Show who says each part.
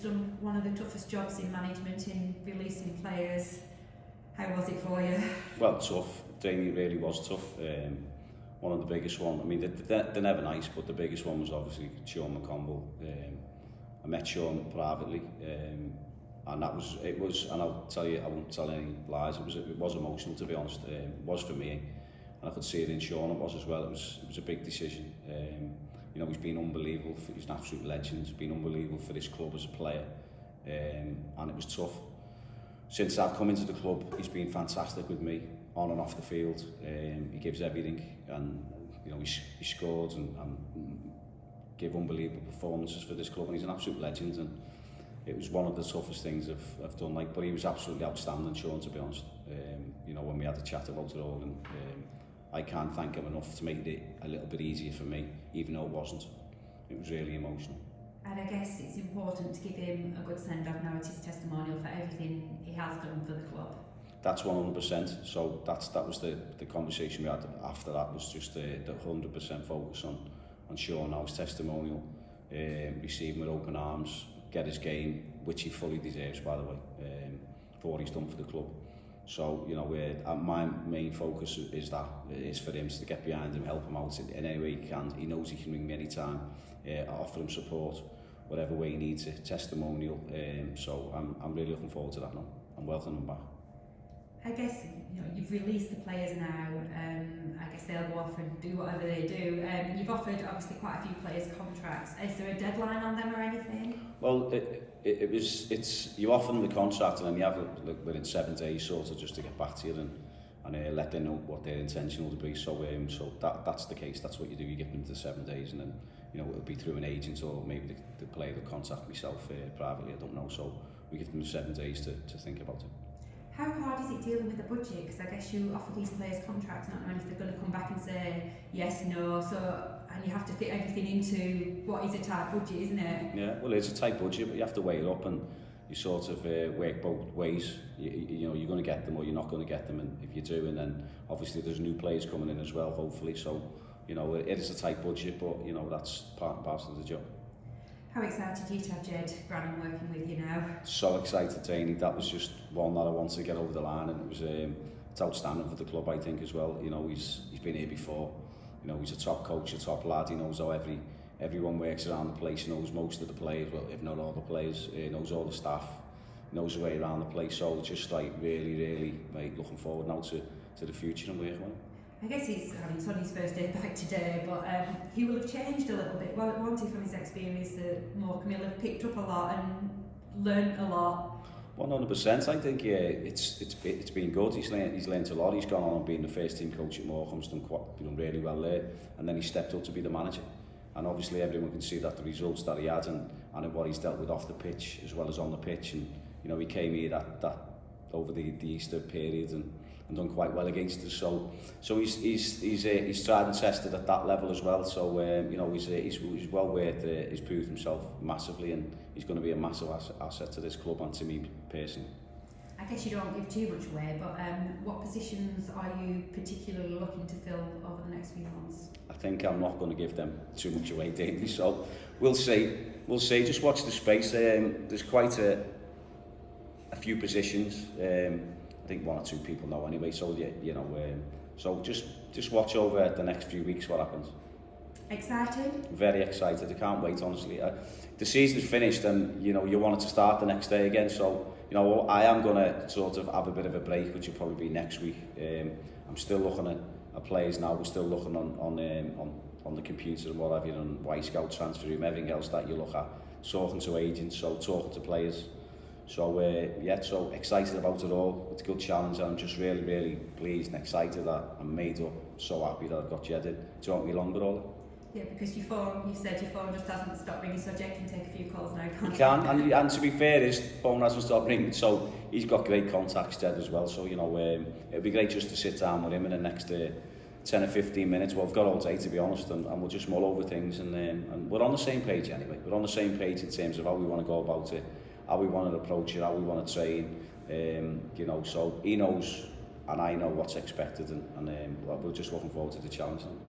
Speaker 1: just done one of the toughest jobs in management in releasing players. How was it for you?
Speaker 2: Well, tough. Training really was tough. One of the biggest one. I mean, they're never nice, but the biggest one was obviously Sean McConville. I met Sean privately, and it was, and I'll tell you, I won't tell any lies. It was emotional, to be honest. It was for me, and I could see it in Sean. It was as well. It was a big decision. You know, he's been unbelievable. He's an absolute legend. He's been unbelievable for this club as a player, and it was tough. Since I've come into the club, he's been fantastic with me, on and off the field. He gives everything, and you know, he scored and give unbelievable performances for this club, and he's an absolute legend. And it was one of the toughest things I've done. Like, but he was absolutely outstanding, Sean, to be honest. You know, when we had a chat about it all, and I can't thank him enough to make it a little bit easier for me, even though it wasn't. It was really emotional.
Speaker 1: And I guess it's important to give him a good send-off now. It's his testimonial for everything he has done for the club. That's
Speaker 2: 100%. So that was the conversation we had after that, was just the 100% focus on Sean now, his testimonial, receive him with open arms, get his game, which he fully deserves, by the way, for what he's done for the club. So, you know, my main focus is for him, to get behind him, help him out in any way he can. He knows he can ring me anytime. I offer him support, whatever way he needs it, testimonial. So I'm really looking forward to that now. I'm welcoming him back.
Speaker 1: I guess, you know, you've released the players now. I guess they'll go off and do whatever they do. You've offered obviously quite a few players contracts. Is there a deadline on them or anything?
Speaker 2: Well, it's you offer them the contract, and then you have within 7 days sort of just to get back to you and let them know what their intention will be. So that's the case. That's what you do. You give them the 7 days, and then, you know, it'll be through an agent, or maybe the player will contact myself privately. I don't know. So we give them 7 days to think about it.
Speaker 1: How hard is it dealing with the budget? Because I guess you offer these players contracts not knowing if they're going to come back and say yes, no, and you have to fit everything into what is a tight budget, isn't it?
Speaker 2: Yeah, well, it's a tight budget, but you have to weigh it up, and you sort of work both ways. You know, you're going to get them or you're not going to get them, and if you do, and then obviously there's new players coming in as well, hopefully. So, you know, it is a tight budget, but, you know, that's part and parcel of the job.
Speaker 1: How excited are you to have Ged Brannan working with you now?
Speaker 2: So excited, Tony. That was just one that I wanted to get over the line, and it was it's outstanding for the club, I think, as well. You know, he's been here before. You know, he's a top coach, a top lad. He knows how everyone works around the place. He knows most of the players, well, if not all the players. He knows all the staff. He knows the way around the place. So it's just like really, mate, looking forward now to the future and working with him.
Speaker 1: I guess it's on his first day back today, but he will have changed a little bit. Well, wanted from his experience that Morecambe will have picked up a lot and learnt a lot.
Speaker 2: 100%. I think it's been good. He's learnt a lot. He's gone on and been the first team coach at Morecambe. He's done really well there, and then he stepped up to be the manager. And obviously everyone can see that the results that he had and what he's dealt with off the pitch as well as on the pitch. And you know, he came here that over the Easter period and done quite well against us. So he's tried and tested at that level as well. So you know, he's well worth. He's proved himself massively, and he's going to be a massive asset to this club and to me personally.
Speaker 1: I guess you don't give too much away, but what positions are you particularly looking to fill over the next few months?
Speaker 2: I think I'm not going to give them too much away, Davey. So we'll see. Just watch the space. There's quite a few positions. I think 1 or 2 people know anyway. So yeah, you know. So just watch over the next few weeks what happens.
Speaker 1: Excited?
Speaker 2: Very excited. I can't wait, honestly. The season's finished, and you know, you want it to start the next day again. So you know, I am going to sort of have a bit of a break, which will probably be next week. I'm still looking at players now. We're still looking on the computer and what have you, on Y Scout, transfer room, everything else that you look at. Talking to agents, so talking to players. So yeah, so excited about it all. It's a good challenge, and I'm just really pleased and excited that I'm made up. So happy that I've got Ged in. Do you want me longer, Ola?
Speaker 1: Yeah, because you've said your phone just hasn't stopped ringing, so Ged can take a few calls now, can't
Speaker 2: he? Can, and to be fair, his phone hasn't stopped ringing, so he's got great contacts, Ged, as well. So, you know, it'd be great just to sit down with him in the next 10 or 15 minutes. Well, I've got all day, to be honest, and we'll just mull over things, and we're on the same page anyway. We're on the same page in terms of how we want to go about it, how we want to approach it, how we want to train. You know, so he knows, and I know what's expected, and we're just looking forward to the challenge.